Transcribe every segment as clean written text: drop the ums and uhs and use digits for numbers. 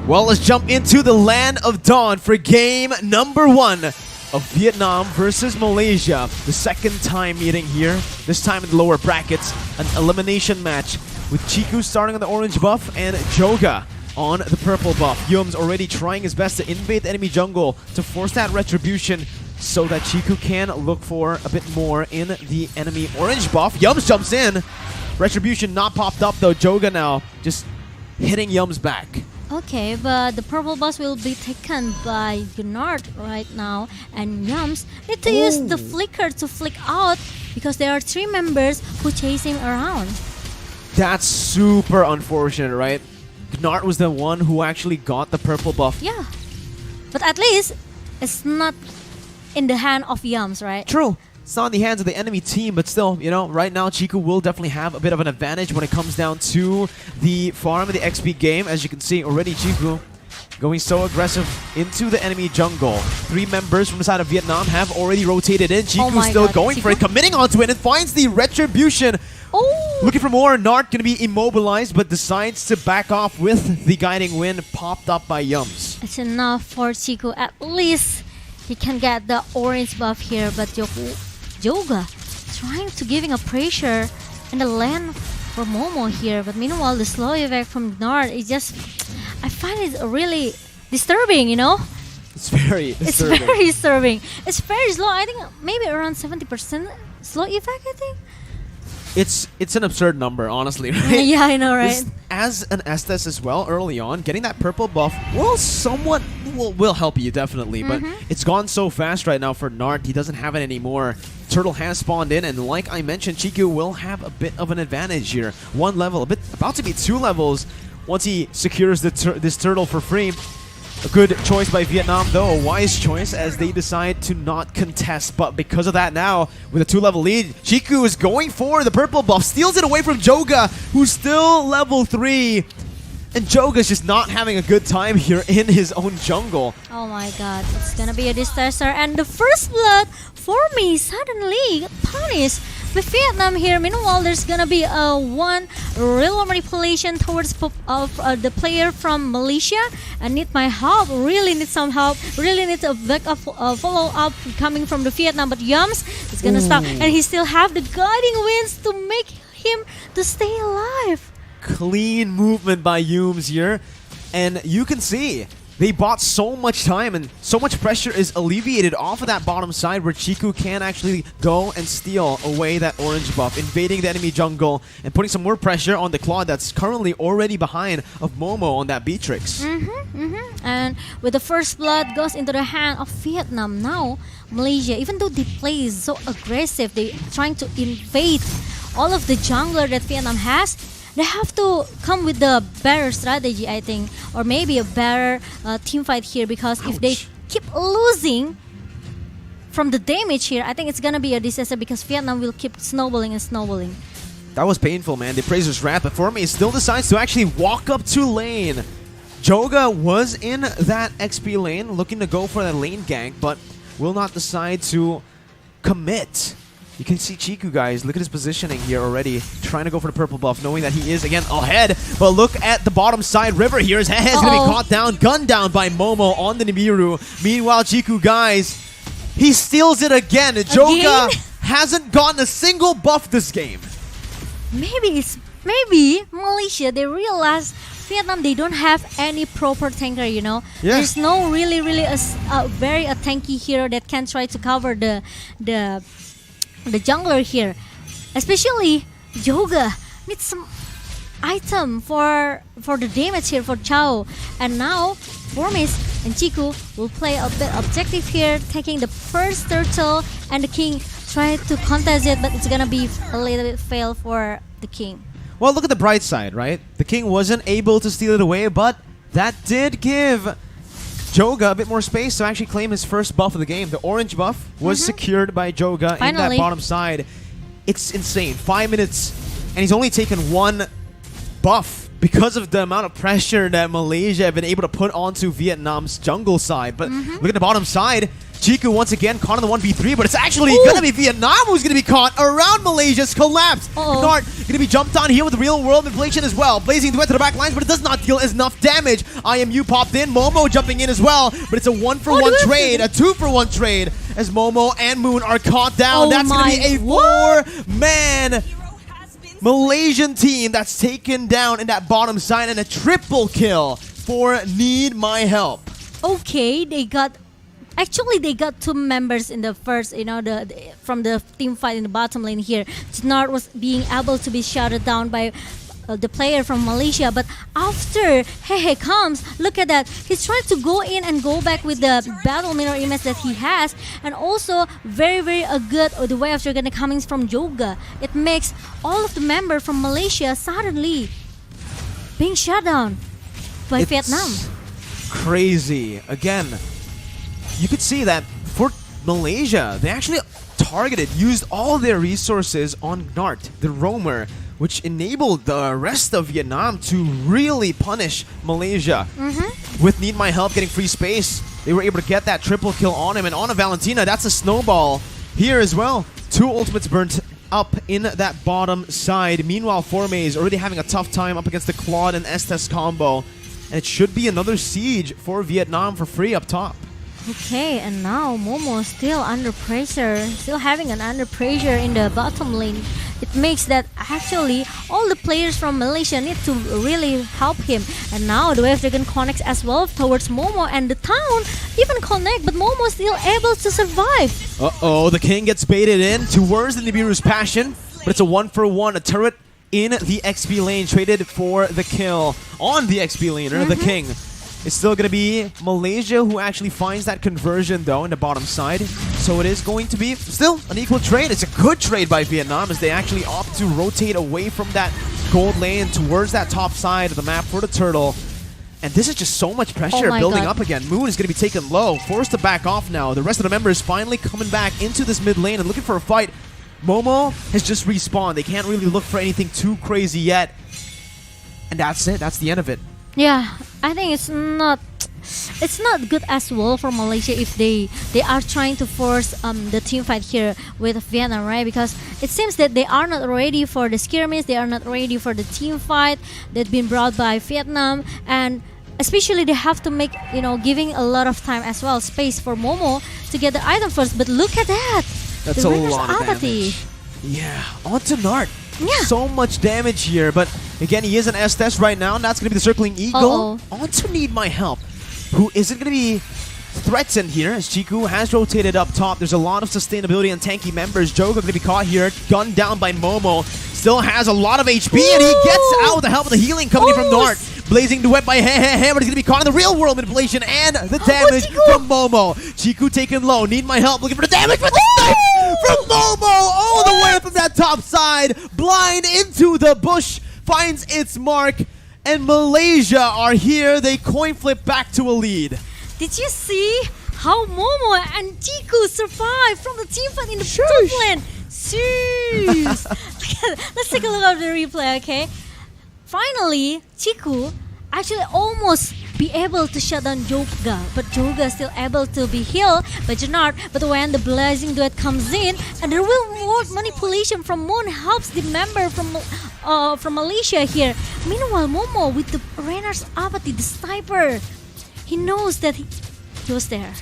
Well, let's jump into the land of dawn for game number 1 of Vietnam versus Malaysia. The second time meeting here, this time in the lower brackets. An elimination match with Chiku starting on the orange buff and Joga on the purple buff. Yum's already trying his best to invade the enemy jungle to force that retribution so that Chiku can look for a bit more in the enemy orange buff. Yums jumps in. Retribution not popped up though. Joga now just hitting Yums back. Okay, but the purple buff will be taken by Gunnar right now, and Yums need to use the flicker to flick out because there are 3 members who chase him around. That's super unfortunate, right? Gnart was the one who actually got the purple buff. Yeah, but at least it's not in the hand of Yums, right? True. It's not in the hands of the enemy team, but still, you know, right now Chiku will definitely have a bit of an advantage when it comes down to the farm and the XP game. As you can see, already Chiku going so aggressive into the enemy jungle. 3 members from the side of Vietnam have already rotated in. Chiku still going for it, committing onto it, and finds the retribution. Oh! Looking for more. Nart going to be immobilized, but decides to back off with the guiding wind popped up by Yums. It's enough for Chiku. At least he can get the orange buff here, but Joga trying to giving a pressure in the lane for Momo here, but meanwhile the slow effect from Nard is just, I find it really disturbing, you know? It's very disturbing. It's very disturbing. It's very slow. I think maybe around 70% slow effect, I think. It's an absurd number, honestly, right? Yeah, I know, right? As an Estes as well, early on, getting that purple buff will somewhat will help you, definitely. But it's gone so fast right now for Nart. He doesn't have it anymore. Turtle has spawned in, and like I mentioned, Chiku will have a bit of an advantage here. 1 level, about to be 2 levels once he secures this turtle for free. A good choice by Vietnam, though, a wise choice as they decide to not contest. But because of that now, with a 2-level lead, Chiku is going for the purple buff, steals it away from Joga, who's still level 3. And Joga's just not having a good time here in his own jungle. Oh my god, it's gonna be a disaster. And the first blood for me suddenly punished with Vietnam here. Meanwhile, there's gonna be a one real manipulation towards the player from Malaysia. I need my help, really need some help, really need a backup follow-up coming from the Vietnam. But Yums is gonna stop, and he still have the guiding winds to make him to stay alive. Clean movement by Yums here, and you can see they bought so much time and so much pressure is alleviated off of that bottom side where Chiku can actually go and steal away that orange buff, invading the enemy jungle and putting some more pressure on the Claude that's currently already behind of Momo on that Beatrix. And with the first blood goes into the hand of Vietnam. Now Malaysia, even though they play so aggressive, they trying to invade all of the jungler that Vietnam has, they have to come with the better strategy, I think, or maybe a better team fight here, because if they keep losing from the damage here, I think it's gonna be a disaster because Vietnam will keep snowballing and snowballing. That was painful, man. The Praisers wrath, but for me, still decides to actually walk up to lane. Joga was in that XP lane, looking to go for that lane gank, but will not decide to commit. You can see Chiku, guys. Look at his positioning here already. Trying to go for the purple buff, knowing that he is, again, ahead. But look at the bottom side. River here. His head is going to be caught down, gunned down by Momo on the Nibiru. Meanwhile, Chiku, guys, he steals it again. Joga hasn't gotten a single buff this game. Maybe Malaysia, they realize Vietnam, they don't have any proper tanker, you know. Yeah. There's no really a tanky hero that can try to cover the jungler here. Especially Joga needs some item for the damage here for Chao. And now Formis and Chiku will play a bit objective here, taking the first turtle, and the king try to contest it, but it's gonna be a little bit fail for the king. Well, look at the bright side, right? The king wasn't able to steal it away, but that did give Joga a bit more space to actually claim his first buff of the game. The orange buff was secured by Joga in that bottom side. It's insane. 5 minutes, and he's only taken 1 buff because of the amount of pressure that Malaysia have been able to put onto Vietnam's jungle side. But look at the bottom side. Chiku once again caught on the 1v3, but it's actually going to be Vietnam who's going to be caught around Malaysia's collapse. Nart going to be jumped on here with real world inflation as well. Blazing Duet to the back lines, but it does not deal enough damage. IMU popped in, Momo jumping in as well, but it's a 1-for-1 trade, a 2-for-1 trade as Momo and Moon are caught down. That's going to be a 4-man Malaysian team that's taken down in that bottom side, and a triple kill for Need My Help. Okay, they got 2 members in the first, from the team fight in the bottom lane here. Nart was being able to be shouted down by the player from Malaysia, but after Hehe comes, look at that. He's trying to go in and go back with the battle mirror image that he has, and also very good the way of Dragon coming from Yoga. It makes all of the members from Malaysia suddenly being shut down by Vietnam. Crazy. Again, you could see that for Malaysia, they actually used all their resources on Nart, the roamer, which enabled the rest of Vietnam to really punish Malaysia. With Need My Help getting free space, they were able to get that triple kill on him, and on a Valentina, that's a snowball here as well. 2 ultimates burnt up in that bottom side. Meanwhile, Forme is already having a tough time up against the Claude and Estes combo, and it should be another siege for Vietnam for free up top. Okay, and now Momo still under pressure, still having an under pressure in the bottom lane. It makes that actually all the players from Malaysia need to really help him. And now the Wave Dragon connects as well towards Momo, and the town even connect, but Momo still able to survive. Uh-oh, the King gets baited in towards the Nibiru's Passion, but it's a 1-for-1, a turret in the XP lane, traded for the kill on the XP laner, the King. It's still going to be Malaysia who actually finds that conversion, though, in the bottom side. So it is going to be still an equal trade. It's a good trade by Vietnam as they actually opt to rotate away from that gold lane towards that top side of the map for the turtle. And this is just so much pressure building up again. Moon is going to be taken low, forced to back off now. The rest of the members finally coming back into this mid lane and looking for a fight. Momo has just respawned. They can't really look for anything too crazy yet. And that's it. That's the end of it. Yeah, I think it's not good as well for Malaysia if they are trying to force the team fight here with Vietnam, right? Because it seems that they are not ready for the skirmish, they are not ready for the team fight that's been brought by Vietnam, and especially they have to make, giving a lot of time as well, space for Momo to get the item first. But look at that! That's a lot of damage. Yeah, onto Nart. Yeah. So much damage here, but again, he is an S-Test right now, and that's going to be the Circling Eagle. On to Need My Help, who isn't going to be threatened here, as Chiku has rotated up top. There's a lot of sustainability and tanky members. Joga going to be caught here, gunned down by Momo. Still has a lot of HP, and he gets out with the help of the healing coming in from Nart. Blazing Duet by Hehehe, but he's going to be caught in the real world manipulation and the damage from Momo. Chiku taken low. Need My Help, looking for the damage, but the snipe from Momo all the way from that top side. Blind into the bush, finds its mark, and Malaysia are here. They coin flip back to a lead. Did you see how Momo and Chiku survived from the team fight in the top lane? Let's take a look at the replay, okay? Finally, Chiku actually almost be able to shut down Joga, but Joga still able to be healed by Janard. But when the Blazing Duet comes in, and the real world manipulation from Moon helps the member from Malaysia here. Meanwhile, Momo with the Renar's apathy, the sniper, he knows that he was there.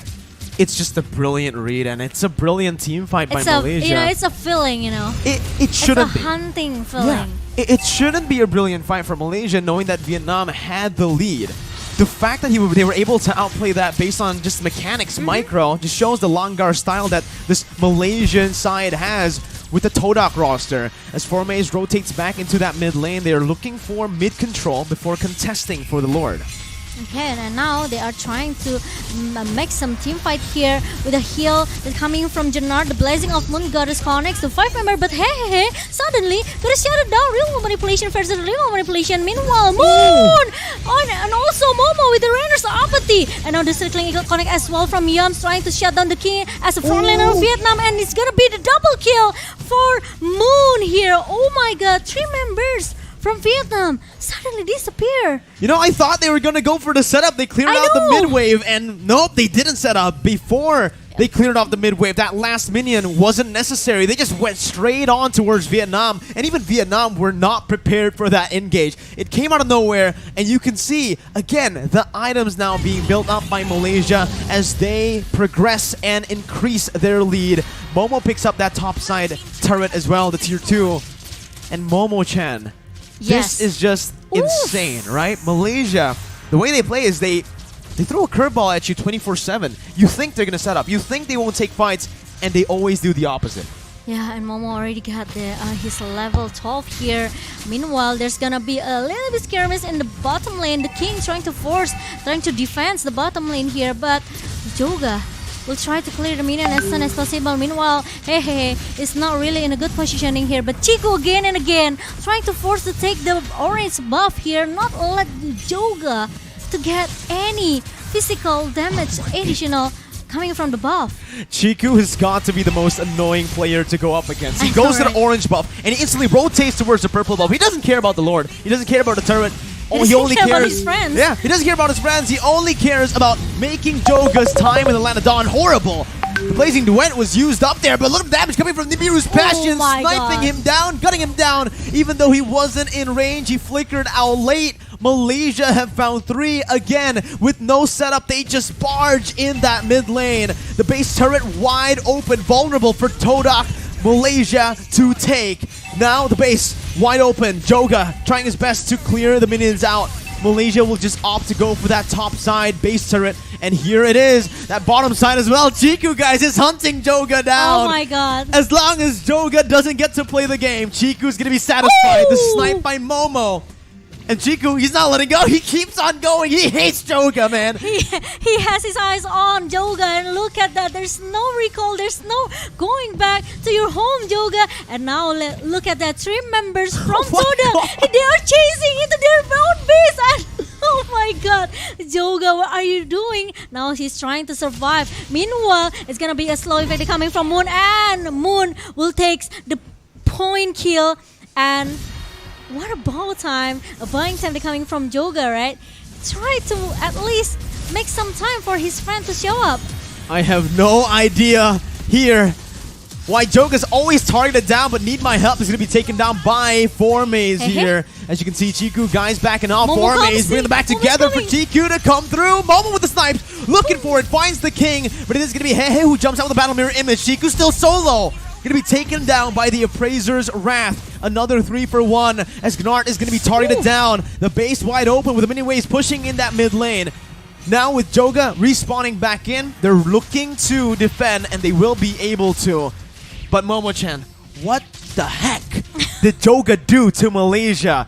It's just a brilliant read, and it's a brilliant team fight by Malaysia. It's a feeling, It shouldn't be. It's a hunting feeling. Yeah. It shouldn't be a brilliant fight for Malaysia, knowing that Vietnam had the lead. The fact that they were able to outplay that based on just mechanics, micro, just shows the Langar style that this Malaysian side has with the Todak roster. As Formaze rotates back into that mid lane, they are looking for mid control before contesting for the Lord. Okay, and now they are trying to make some team fight here with a heal that's coming from Janard. The Blazing of Moon Goddess connects the 5-member, but hey, suddenly got shut it down. Real manipulation versus real manipulation. Meanwhile, Moon and also Momo with the Renner's apathy. And now the Circling Eagle connect as well from Yums, trying to shut down the King as a frontliner of Vietnam, and it's gonna be the double kill for Moon here. Oh my god, 3 members from Vietnam suddenly disappear. You know, I thought they were going to go for the setup. They cleared out the mid wave, and nope, they didn't set up before they cleared off the mid wave. That last minion wasn't necessary. They just went straight on towards Vietnam, and even Vietnam were not prepared for that engage. It came out of nowhere, and you can see, again, the items now being built up by Malaysia as they progress and increase their lead. Momo picks up that top side turret as well, the tier 2. And Momo-chan. Yes. This is just insane, right? Malaysia, the way they play is they throw a curveball at you 24/7. You think they're going to set up. You think they won't take fights, and they always do the opposite. Yeah, and Momo already got his level 12 here. Meanwhile, there's gonna be a little bit skirmish in the bottom lane. The King trying to defend the bottom lane here, but Joga will try to clear the minion as soon as possible. Meanwhile, Hehe is not really in a good positioning here, but Chico again and again trying to force to take the orange buff here, not let Joga to get any physical damage additional coming from the buff. Chiku has got to be the most annoying player to go up against. He goes to the orange buff and he instantly rotates towards the purple buff. He doesn't care about the Lord. He doesn't care about the turret. He only cares about his friends. Yeah, he doesn't care about his friends. He only cares about making Joga's time in the Land of Dawn horrible. The Blazing Duet was used up there, but a lot of damage coming from Nibiru's Passion, sniping him down, gutting him down. Even though he wasn't in range, he flickered out late. Malaysia have found 3 again with no setup. They just barge in that mid lane. The base turret wide open, vulnerable for Todak. Malaysia to take. Now the base wide open. Joga trying his best to clear the minions out. Malaysia will just opt to go for that top side base turret. And here it is. That bottom side as well. Chiku, guys, is hunting Joga down. Oh my god. As long as Joga doesn't get to play the game, Chiku's going to be satisfied. The snipe by Momo. And Chiku, he's not letting go. He keeps on going. He hates Joga, man. He has his eyes on Joga, and look at that. There's no recall. There's no going back to your home, Joga. And now look at that. 3 members from Todak. They are chasing into their own base. And oh my god. Joga, what are you doing? Now he's trying to survive. Meanwhile, it's going to be a slow effect coming from Moon. And Moon will take the point kill. And what a buying time coming from Joga, right? Try to at least make some time for his friend to show up. I have no idea here why Joga's always targeted down, but Need My Help is going to be taken down by Formaze here. As you can see, Chiku, guys, backing off. Formaze bringing them back together for Chiku to come through. Momo with the snipes, looking for it, finds the King, but it is going to be Hehe who jumps out with the Battle Mirror image. Chiku still solo. Going to be taken down by the Appraiser's Wrath. Another 3 for 1 as Gnart is going to be targeted down. The base wide open with the mini waves pushing in that mid lane. Now with Joga respawning back in, they're looking to defend and they will be able to. But Momo-chan, what the heck did Joga do to Malaysia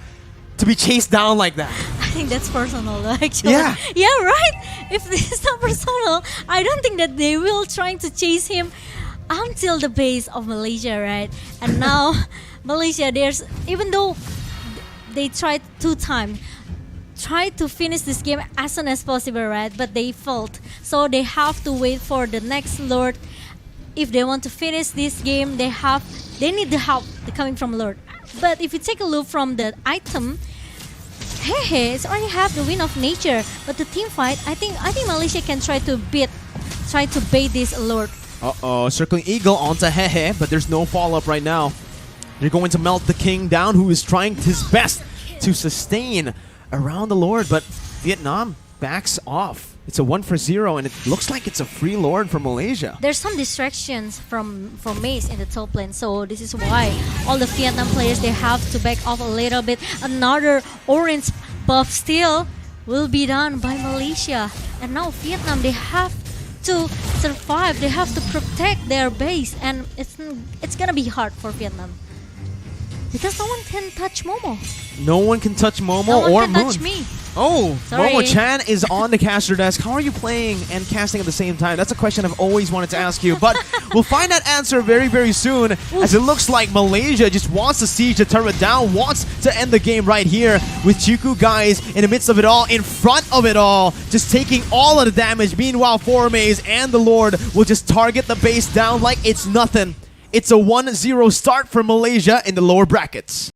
to be chased down like that? I think that's personal though, actually. Yeah. Yeah, right? If this is not personal, I don't think that they will trying to chase him until the base of Malaysia, right? And now Malaysia, even though they tried 2 times, tried to finish this game as soon as possible, right? But they failed. So they have to wait for the next Lord. If they want to finish this game, they need the help coming from Lord. But if you take a look from the item, Hehe, it's already have the Wind of Nature. But the team fight, I think Malaysia can try to bait this Lord. Uh-oh, circling Eagle onto Hehe, but there's no follow-up right now. They're going to melt the King down, who is trying his best to sustain around the Lord, but Vietnam backs off. It's a 1 for 0, and it looks like it's a free Lord for Malaysia. There's some distractions from Maze in the top lane, so this is why all the Vietnam players, they have to back off a little bit. Another orange buff still will be done by Malaysia. And now Vietnam, they have to survive. They have to protect their base, and it's gonna be hard for Vietnam because no one can touch Momo. No one can touch Momo no or one can Moon. touch me. Oh, Sorry. Momo-chan is on the caster desk. How are you playing and casting at the same time? That's a question I've always wanted to ask you, but we'll find that answer very, very soon, as it looks like Malaysia just wants to siege the turret down, wants to end the game right here with Chiku, guys, in the midst of it all, in front of it all, just taking all of the damage. Meanwhile, Formaze and the Lord will just target the base down like it's nothing. It's a 1-0 start for Malaysia in the lower brackets.